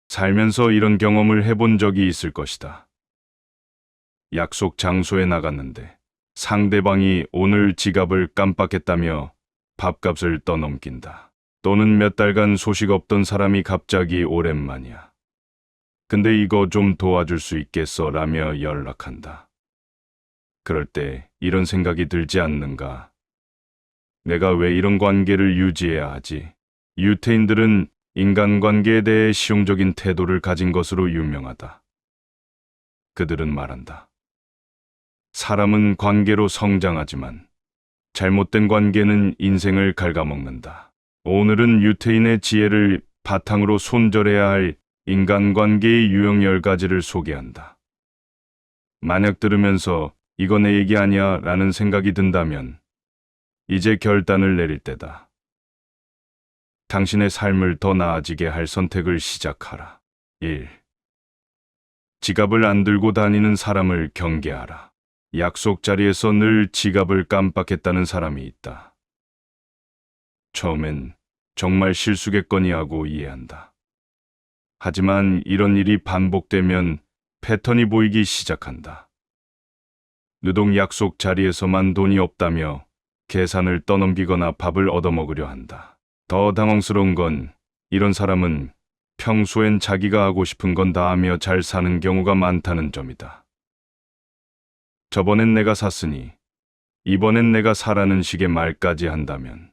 살면서 이런 경험을 해본 적이 있을 것이다. 약속 장소에 나갔는데 상대방이 오늘 지갑을 깜빡했다며 밥값을 떠넘긴다. 또는 몇 달간 소식 없던 사람이 갑자기 오랜만이야. 근데 이거 좀 도와줄 수 있겠어? 라며 연락한다. 그럴 때 이런 생각이 들지 않는가? 내가 왜 이런 관계를 유지해야 하지? 유태인들은 인간관계에 대해 실용적인 태도를 가진 것으로 유명하다. 그들은 말한다. 사람은 관계로 성장하지만 잘못된 관계는 인생을 갉아먹는다. 오늘은 유태인의 지혜를 바탕으로 손절해야 할 인간관계의 유형 10가지를 소개한다. 만약 들으면서 이거 내 얘기 아니야 라는 생각이 든다면 이제 결단을 내릴 때다. 당신의 삶을 더 나아지게 할 선택을 시작하라. 1. 지갑을 안 들고 다니는 사람을 경계하라. 약속 자리에서 늘 지갑을 깜빡했다는 사람이 있다. 처음엔 정말 실수겠거니 하고 이해한다. 하지만 이런 일이 반복되면 패턴이 보이기 시작한다. 누동 약속 자리에서만 돈이 없다며 계산을 떠넘기거나 밥을 얻어먹으려 한다. 더 당황스러운 건 이런 사람은 평소엔 자기가 하고 싶은 건 다 하며 잘 사는 경우가 많다는 점이다. 저번엔 내가 샀으니 이번엔 내가 사라는 식의 말까지 한다면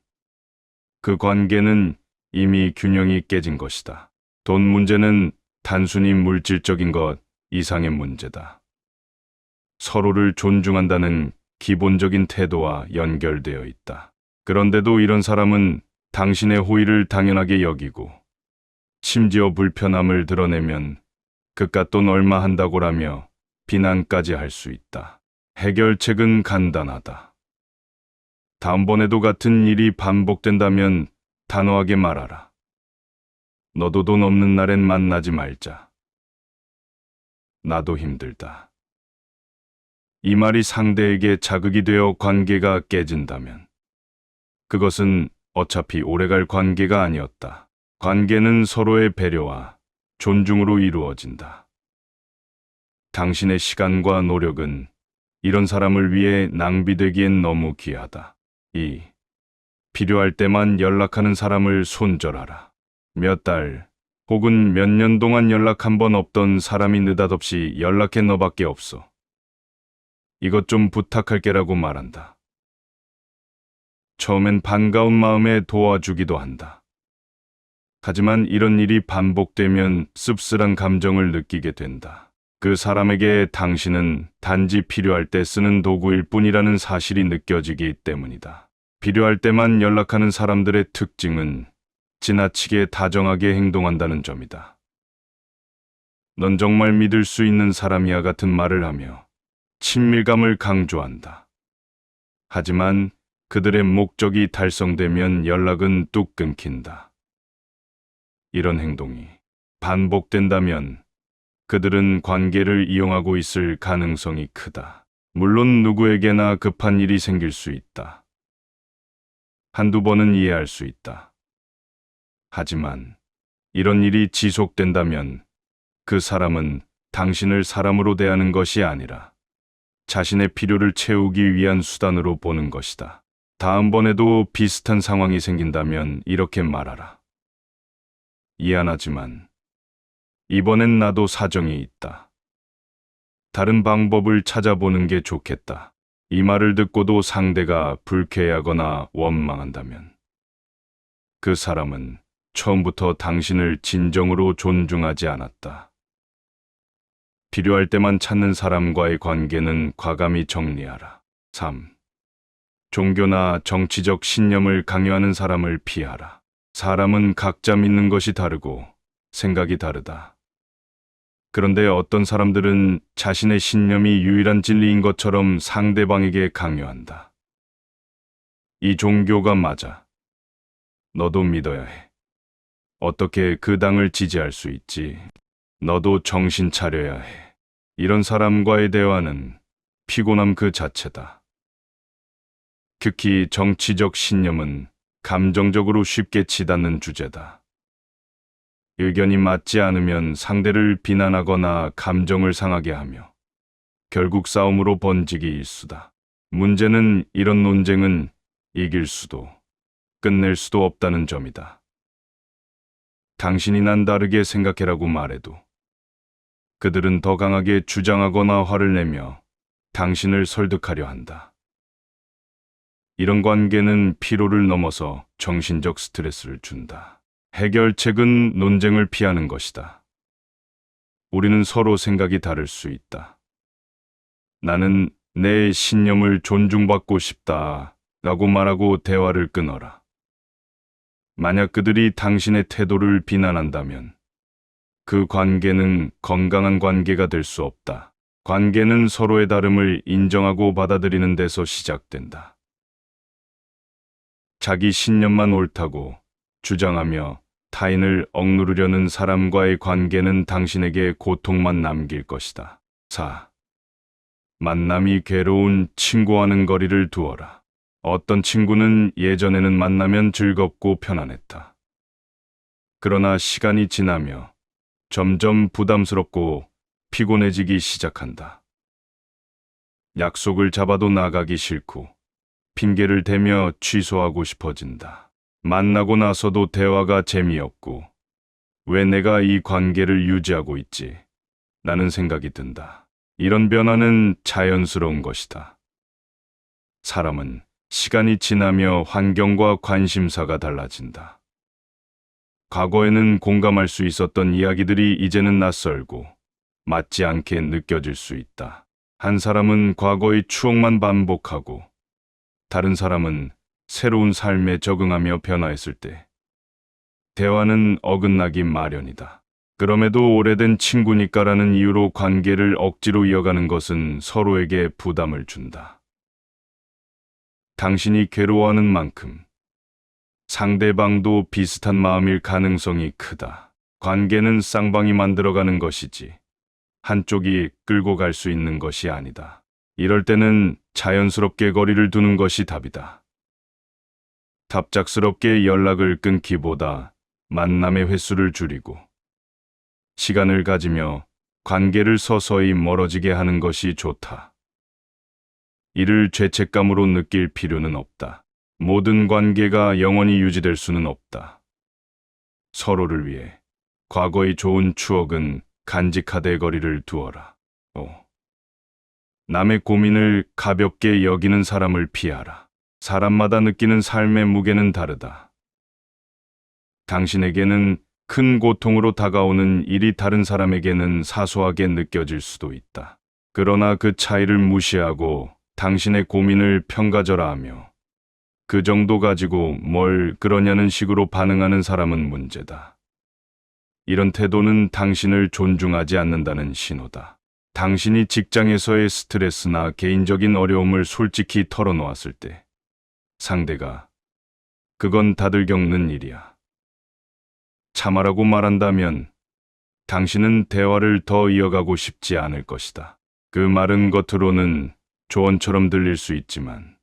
그 관계는 이미 균형이 깨진 것이다. 돈 문제는 단순히 물질적인 것 이상의 문제다. 서로를 존중한다는 기본적인 태도와 연결되어 있다. 그런데도 이런 사람은 당신의 호의를 당연하게 여기고 심지어 불편함을 드러내면 그깟 돈 얼마 한다고라며 비난까지 할 수 있다. 해결책은 간단하다. 다음번에도 같은 일이 반복된다면 단호하게 말하라. 너도 돈 없는 날엔 만나지 말자. 나도 힘들다. 이 말이 상대에게 자극이 되어 관계가 깨진다면 그것은 어차피 오래갈 관계가 아니었다. 관계는 서로의 배려와 존중으로 이루어진다. 당신의 시간과 노력은 이런 사람을 위해 낭비되기엔 너무 귀하다. 2. 필요할 때만 연락하는 사람을 손절하라. 몇 달 혹은 몇 년 동안 연락 한 번 없던 사람이 느닷없이 연락해 너밖에 없어. 이것 좀 부탁할게라고 말한다. 처음엔 반가운 마음에 도와주기도 한다. 하지만 이런 일이 반복되면 씁쓸한 감정을 느끼게 된다. 그 사람에게 당신은 단지 필요할 때 쓰는 도구일 뿐이라는 사실이 느껴지기 때문이다. 필요할 때만 연락하는 사람들의 특징은 지나치게 다정하게 행동한다는 점이다. 넌 정말 믿을 수 있는 사람이야 같은 말을 하며 친밀감을 강조한다. 하지만 그들의 목적이 달성되면 연락은 뚝 끊긴다. 이런 행동이 반복된다면 그들은 관계를 이용하고 있을 가능성이 크다. 물론 누구에게나 급한 일이 생길 수 있다. 한두 번은 이해할 수 있다. 하지만 이런 일이 지속된다면 그 사람은 당신을 사람으로 대하는 것이 아니라 자신의 필요를 채우기 위한 수단으로 보는 것이다. 다음번에도 비슷한 상황이 생긴다면 이렇게 말하라. 미안하지만 이번엔 나도 사정이 있다. 다른 방법을 찾아보는 게 좋겠다. 이 말을 듣고도 상대가 불쾌해하거나 원망한다면 그 사람은 처음부터 당신을 진정으로 존중하지 않았다. 필요할 때만 찾는 사람과의 관계는 과감히 정리하라. 3. 종교나 정치적 신념을 강요하는 사람을 피하라. 사람은 각자 믿는 것이 다르고 생각이 다르다. 그런데 어떤 사람들은 자신의 신념이 유일한 진리인 것처럼 상대방에게 강요한다. 이 종교가 맞아. 너도 믿어야 해. 어떻게 그 당을 지지할 수 있지? 너도 정신 차려야 해. 이런 사람과의 대화는 피곤함 그 자체다. 특히 정치적 신념은 감정적으로 쉽게 치닫는 주제다. 의견이 맞지 않으면 상대를 비난하거나 감정을 상하게 하며 결국 싸움으로 번지기 일수다. 문제는 이런 논쟁은 이길 수도 끝낼 수도 없다는 점이다. 당신이 난 다르게 생각해라고 말해도 그들은 더 강하게 주장하거나 화를 내며 당신을 설득하려 한다. 이런 관계는 피로를 넘어서 정신적 스트레스를 준다. 해결책은 논쟁을 피하는 것이다. 우리는 서로 생각이 다를 수 있다. 나는 내 신념을 존중받고 싶다 라고 말하고 대화를 끊어라. 만약 그들이 당신의 태도를 비난한다면 그 관계는 건강한 관계가 될 수 없다. 관계는 서로의 다름을 인정하고 받아들이는 데서 시작된다. 자기 신념만 옳다고 주장하며 타인을 억누르려는 사람과의 관계는 당신에게 고통만 남길 것이다. 4. 만남이 괴로운 친구와는 거리를 두어라. 어떤 친구는 예전에는 만나면 즐겁고 편안했다. 그러나 시간이 지나며 점점 부담스럽고 피곤해지기 시작한다. 약속을 잡아도 나가기 싫고 핑계를 대며 취소하고 싶어진다. 만나고 나서도 대화가 재미없고 왜 내가 이 관계를 유지하고 있지? 라는 생각이 든다. 이런 변화는 자연스러운 것이다. 사람은 시간이 지나며 환경과 관심사가 달라진다. 과거에는 공감할 수 있었던 이야기들이 이제는 낯설고 맞지 않게 느껴질 수 있다. 한 사람은 과거의 추억만 반복하고 다른 사람은 새로운 삶에 적응하며 변화했을 때 대화는 어긋나기 마련이다. 그럼에도 오래된 친구니까라는 이유로 관계를 억지로 이어가는 것은 서로에게 부담을 준다. 당신이 괴로워하는 만큼 상대방도 비슷한 마음일 가능성이 크다. 관계는 쌍방이 만들어가는 것이지 한쪽이 끌고 갈 수 있는 것이 아니다. 이럴 때는 자연스럽게 거리를 두는 것이 답이다. 갑작스럽게 연락을 끊기보다 만남의 횟수를 줄이고 시간을 가지며 관계를 서서히 멀어지게 하는 것이 좋다. 이를 죄책감으로 느낄 필요는 없다. 모든 관계가 영원히 유지될 수는 없다. 서로를 위해 과거의 좋은 추억은 간직하되 거리를 두어라. 5. 남의 고민을 가볍게 여기는 사람을 피하라. 사람마다 느끼는 삶의 무게는 다르다. 당신에게는 큰 고통으로 다가오는 일이 다른 사람에게는 사소하게 느껴질 수도 있다. 그러나 그 차이를 무시하고 당신의 고민을 평가절하하며 그 정도 가지고 뭘 그러냐는 식으로 반응하는 사람은 문제다. 이런 태도는 당신을 존중하지 않는다는 신호다. 당신이 직장에서의 스트레스나 개인적인 어려움을 솔직히 털어놓았을 때 상대가 그건 다들 겪는 일이야. 참아라고 말한다면 당신은 대화를 더 이어가고 싶지 않을 것이다. 그 말은 겉으로는 조언처럼 들릴 수 있지만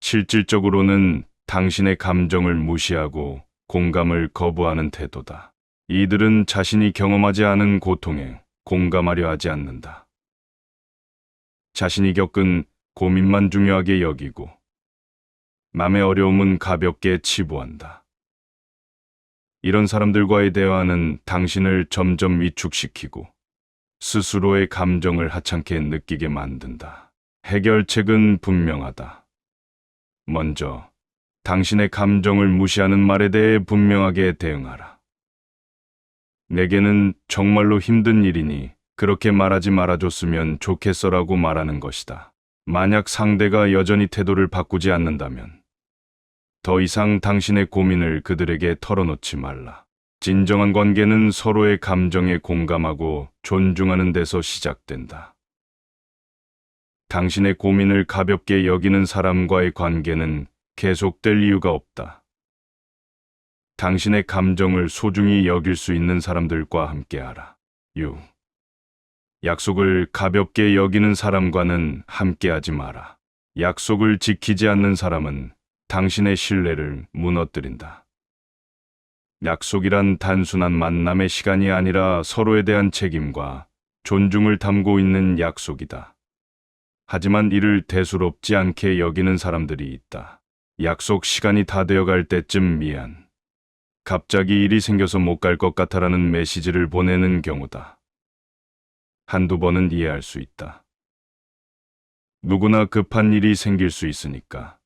실질적으로는 당신의 감정을 무시하고 공감을 거부하는 태도다. 이들은 자신이 경험하지 않은 고통에 공감하려 하지 않는다. 자신이 겪은 고민만 중요하게 여기고 남의 어려움은 가볍게 치부한다. 이런 사람들과의 대화는 당신을 점점 위축시키고 스스로의 감정을 하찮게 느끼게 만든다. 해결책은 분명하다. 먼저 당신의 감정을 무시하는 말에 대해 분명하게 대응하라. 내게는 정말로 힘든 일이니 그렇게 말하지 말아줬으면 좋겠어라고 말하는 것이다. 만약 상대가 여전히 태도를 바꾸지 않는다면 더 이상 당신의 고민을 그들에게 털어놓지 말라. 진정한 관계는 서로의 감정에 공감하고 존중하는 데서 시작된다. 당신의 고민을 가볍게 여기는 사람과의 관계는 계속될 이유가 없다. 당신의 감정을 소중히 여길 수 있는 사람들과 함께하라. 6. 약속을 가볍게 여기는 사람과는 함께하지 마라. 약속을 지키지 않는 사람은 당신의 신뢰를 무너뜨린다. 약속이란 단순한 만남의 시간이 아니라 서로에 대한 책임과 존중을 담고 있는 약속이다. 하지만 이를 대수롭지 않게 여기는 사람들이 있다. 약속 시간이 다 되어갈 때쯤 미안. 갑자기 일이 생겨서 못 갈 것 같아라는 메시지를 보내는 경우다. 한두 번은 이해할 수 있다. 누구나 급한 일이 생길 수 있으니까.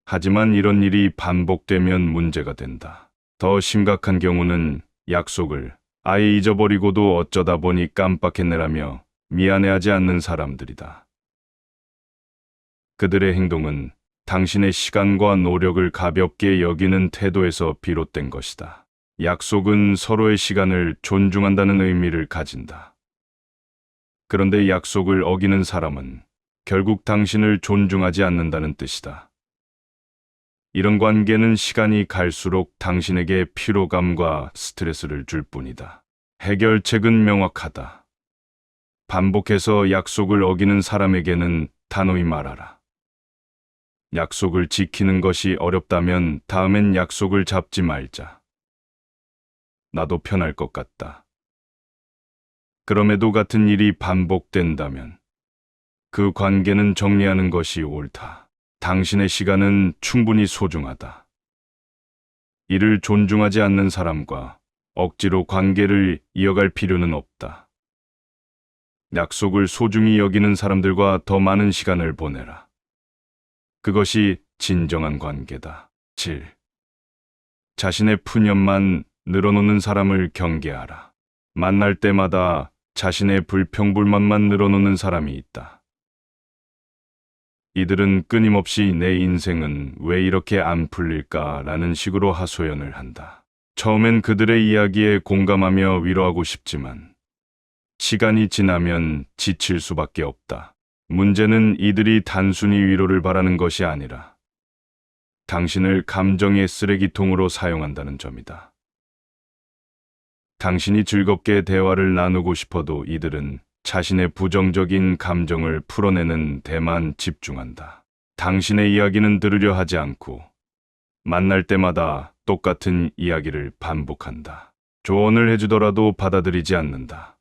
하지만 이런 일이 반복되면 문제가 된다. 더 심각한 경우는 약속을 아예 잊어버리고도 어쩌다 보니 깜빡했네라며 미안해하지 않는 사람들이다. 그들의 행동은 당신의 시간과 노력을 가볍게 여기는 태도에서 비롯된 것이다. 약속은 서로의 시간을 존중한다는 의미를 가진다. 그런데 약속을 어기는 사람은 결국 당신을 존중하지 않는다는 뜻이다. 이런 관계는 시간이 갈수록 당신에게 피로감과 스트레스를 줄 뿐이다. 해결책은 명확하다. 반복해서 약속을 어기는 사람에게는 단호히 말하라. 약속을 지키는 것이 어렵다면 다음엔 약속을 잡지 말자. 나도 편할 것 같다. 그럼에도 같은 일이 반복된다면 그 관계는 정리하는 것이 옳다. 당신의 시간은 충분히 소중하다. 이를 존중하지 않는 사람과 억지로 관계를 이어갈 필요는 없다. 약속을 소중히 여기는 사람들과 더 많은 시간을 보내라. 그것이 진정한 관계다. 7. 자신의 푸념만 늘어놓는 사람을 경계하라. 만날 때마다 자신의 불평불만만 늘어놓는 사람이 있다. 이들은 끊임없이 내 인생은 왜 이렇게 안 풀릴까라는 식으로 하소연을 한다. 처음엔 그들의 이야기에 공감하며 위로하고 싶지만 시간이 지나면 지칠 수밖에 없다. 문제는 이들이 단순히 위로를 바라는 것이 아니라 당신을 감정의 쓰레기통으로 사용한다는 점이다. 당신이 즐겁게 대화를 나누고 싶어도 이들은 자신의 부정적인 감정을 풀어내는 데만 집중한다. 당신의 이야기는 들으려 하지 않고 만날 때마다 똑같은 이야기를 반복한다. 조언을 해주더라도 받아들이지 않는다.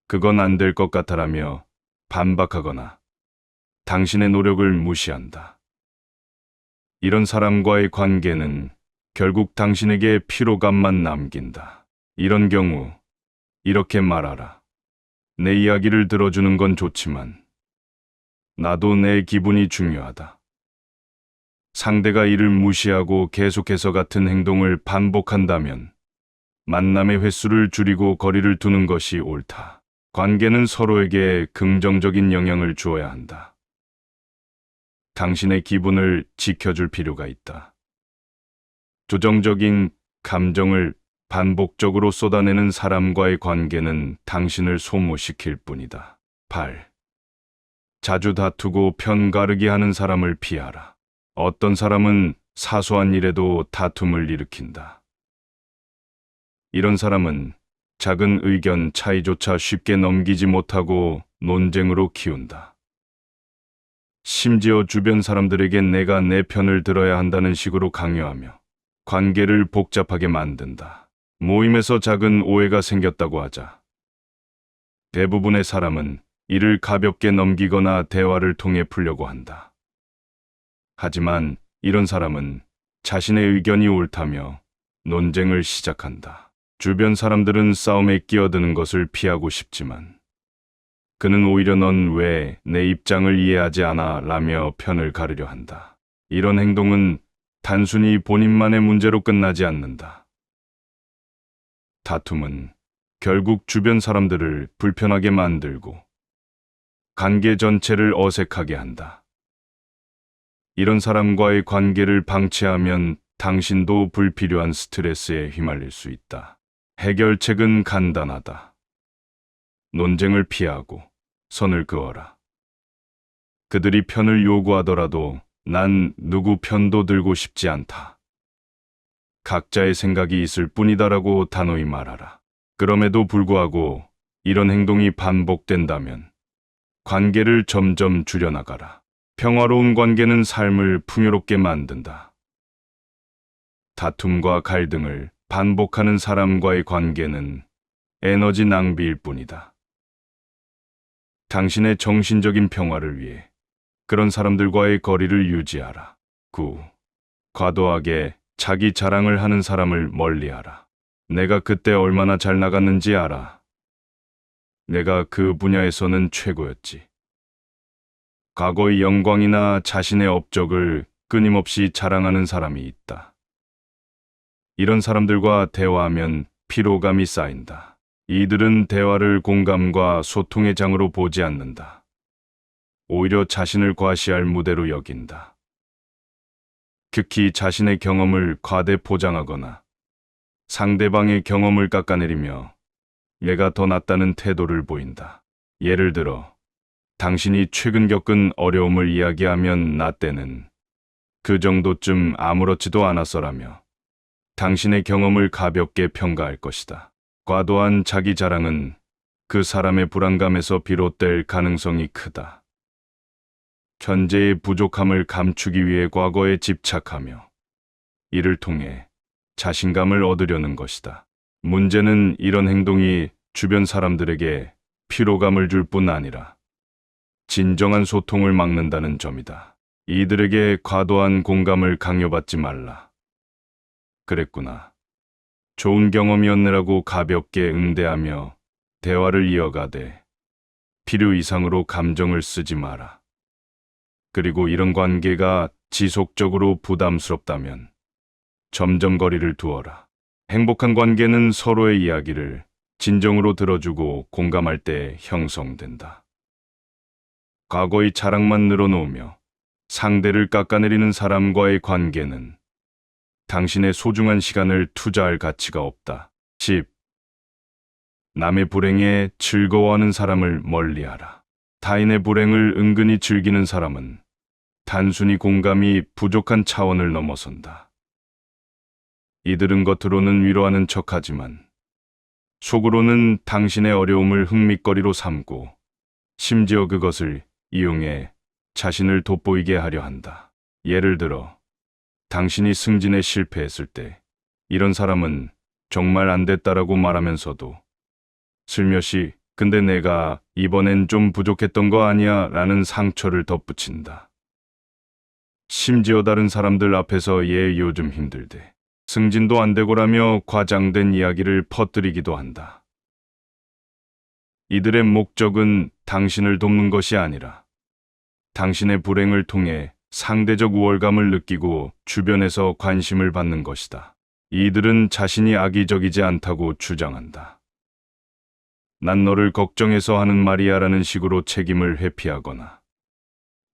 그건 안 될 것 같아라며 반박하거나 당신의 노력을 무시한다. 이런 사람과의 관계는 결국 당신에게 피로감만 남긴다. 이런 경우 이렇게 말하라. 내 이야기를 들어주는 건 좋지만 나도 내 기분이 중요하다. 상대가 이를 무시하고 계속해서 같은 행동을 반복한다면 만남의 횟수를 줄이고 거리를 두는 것이 옳다. 관계는 서로에게 긍정적인 영향을 주어야 한다. 당신의 기분을 지켜줄 필요가 있다. 조정적인 감정을 반복적으로 쏟아내는 사람과의 관계는 당신을 소모시킬 뿐이다. 8. 자주 다투고 편가르기 하는 사람을 피하라. 어떤 사람은 사소한 일에도 다툼을 일으킨다. 이런 사람은 작은 의견 차이조차 쉽게 넘기지 못하고 논쟁으로 키운다. 심지어 주변 사람들에겐 내가 내 편을 들어야 한다는 식으로 강요하며 관계를 복잡하게 만든다. 모임에서 작은 오해가 생겼다고 하자. 대부분의 사람은 이를 가볍게 넘기거나 대화를 통해 풀려고 한다. 하지만 이런 사람은 자신의 의견이 옳다며 논쟁을 시작한다. 주변 사람들은 싸움에 끼어드는 것을 피하고 싶지만 그는 오히려 넌 왜 내 입장을 이해하지 않아 라며 편을 가르려 한다. 이런 행동은 단순히 본인만의 문제로 끝나지 않는다. 다툼은 결국 주변 사람들을 불편하게 만들고 관계 전체를 어색하게 한다. 이런 사람과의 관계를 방치하면 당신도 불필요한 스트레스에 휘말릴 수 있다. 해결책은 간단하다. 논쟁을 피하고 선을 그어라. 그들이 편을 요구하더라도 난 누구 편도 들고 싶지 않다. 각자의 생각이 있을 뿐이다라고 단호히 말하라. 그럼에도 불구하고 이런 행동이 반복된다면 관계를 점점 줄여나가라. 평화로운 관계는 삶을 풍요롭게 만든다. 다툼과 갈등을 반복하는 사람과의 관계는 에너지 낭비일 뿐이다. 당신의 정신적인 평화를 위해 그런 사람들과의 거리를 유지하라. 9. 과도하게 자기 자랑을 하는 사람을 멀리하라. 내가 그때 얼마나 잘 나갔는지 알아. 내가 그 분야에서는 최고였지. 과거의 영광이나 자신의 업적을 끊임없이 자랑하는 사람이 있다. 이런 사람들과 대화하면 피로감이 쌓인다. 이들은 대화를 공감과 소통의 장으로 보지 않는다. 오히려 자신을 과시할 무대로 여긴다. 특히 자신의 경험을 과대 포장하거나 상대방의 경험을 깎아내리며 얘가 더 낫다는 태도를 보인다. 예를 들어, 당신이 최근 겪은 어려움을 이야기하면 나 때는 그 정도쯤 아무렇지도 않았어라며 당신의 경험을 가볍게 평가할 것이다. 과도한 자기 자랑은 그 사람의 불안감에서 비롯될 가능성이 크다. 현재의 부족함을 감추기 위해 과거에 집착하며 이를 통해 자신감을 얻으려는 것이다. 문제는 이런 행동이 주변 사람들에게 피로감을 줄 뿐 아니라 진정한 소통을 막는다는 점이다. 이들에게 과도한 공감을 강요받지 말라. 그랬구나. 좋은 경험이었네라고 가볍게 응대하며 대화를 이어가되 필요 이상으로 감정을 쓰지 마라. 그리고 이런 관계가 지속적으로 부담스럽다면 점점 거리를 두어라. 행복한 관계는 서로의 이야기를 진정으로 들어주고 공감할 때 형성된다. 과거의 자랑만 늘어놓으며 상대를 깎아내리는 사람과의 관계는 당신의 소중한 시간을 투자할 가치가 없다. 10. 남의 불행에 즐거워하는 사람을 멀리하라. 타인의 불행을 은근히 즐기는 사람은 단순히 공감이 부족한 차원을 넘어선다. 이들은 겉으로는 위로하는 척하지만 속으로는 당신의 어려움을 흥미거리로 삼고 심지어 그것을 이용해 자신을 돋보이게 하려 한다. 예를 들어, 당신이 승진에 실패했을 때 이런 사람은 정말 안 됐다라고 말하면서도 슬며시 근데 내가 이번엔 좀 부족했던 거 아니야 라는 상처를 덧붙인다. 심지어 다른 사람들 앞에서 얘 요즘 힘들대. 승진도 안 되고라며 과장된 이야기를 퍼뜨리기도 한다. 이들의 목적은 당신을 돕는 것이 아니라 당신의 불행을 통해 상대적 우월감을 느끼고 주변에서 관심을 받는 것이다. 이들은 자신이 악의적이지 않다고 주장한다. 난 너를 걱정해서 하는 말이야라는 식으로 책임을 회피하거나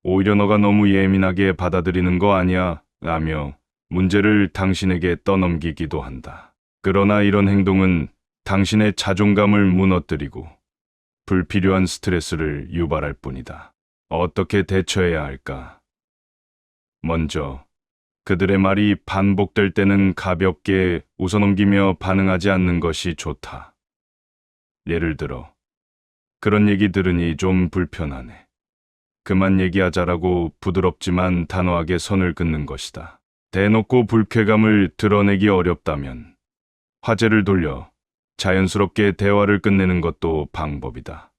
오히려 너가 너무 예민하게 받아들이는 거 아니야 라며 문제를 당신에게 떠넘기기도 한다. 그러나 이런 행동은 당신의 자존감을 무너뜨리고 불필요한 스트레스를 유발할 뿐이다. 어떻게 대처해야 할까? 먼저, 그들의 말이 반복될 때는 가볍게 웃어넘기며 반응하지 않는 것이 좋다. 예를 들어, 그런 얘기 들으니 좀 불편하네. 그만 얘기하자라고 부드럽지만 단호하게 선을 긋는 것이다. 대놓고 불쾌감을 드러내기 어렵다면 화제를 돌려 자연스럽게 대화를 끝내는 것도 방법이다.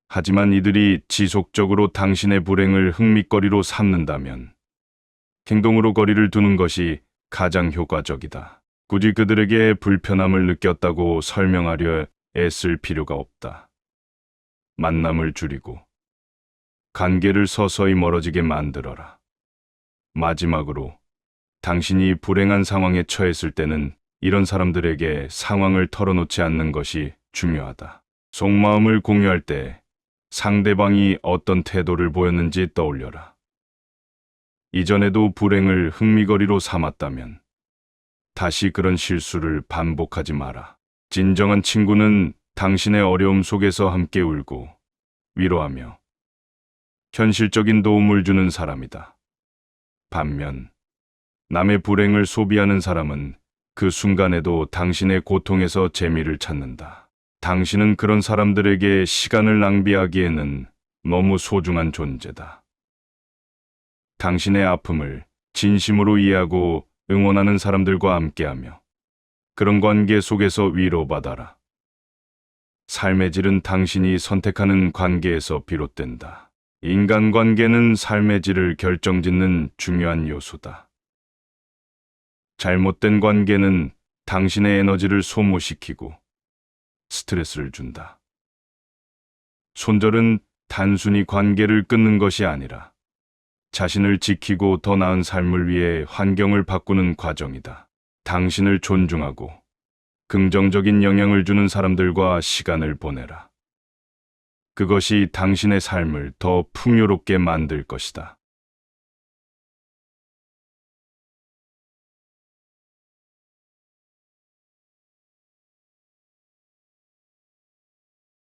하지만 이들이 지속적으로 당신의 불행을 흥미거리로 삼는다면 행동으로 거리를 두는 것이 가장 효과적이다. 굳이 그들에게 불편함을 느꼈다고 설명하려 애쓸 필요가 없다. 만남을 줄이고 관계를 서서히 멀어지게 만들어라. 마지막으로, 당신이 불행한 상황에 처했을 때는 이런 사람들에게 상황을 털어놓지 않는 것이 중요하다. 속마음을 공유할 때 상대방이 어떤 태도를 보였는지 떠올려라. 이전에도 불행을 흥미거리로 삼았다면 다시 그런 실수를 반복하지 마라. 진정한 친구는 당신의 어려움 속에서 함께 울고 위로하며 현실적인 도움을 주는 사람이다. 반면 남의 불행을 소비하는 사람은 그 순간에도 당신의 고통에서 재미를 찾는다. 당신은 그런 사람들에게 시간을 낭비하기에는 너무 소중한 존재다. 당신의 아픔을 진심으로 이해하고 응원하는 사람들과 함께하며 그런 관계 속에서 위로받아라. 삶의 질은 당신이 선택하는 관계에서 비롯된다. 인간관계는 삶의 질을 결정짓는 중요한 요소다. 잘못된 관계는 당신의 에너지를 소모시키고 스트레스를 준다. 손절은 단순히 관계를 끊는 것이 아니라 자신을 지키고 더 나은 삶을 위해 환경을 바꾸는 과정이다. 당신을 존중하고 긍정적인 영향을 주는 사람들과 시간을 보내라. 그것이 당신의 삶을 더 풍요롭게 만들 것이다.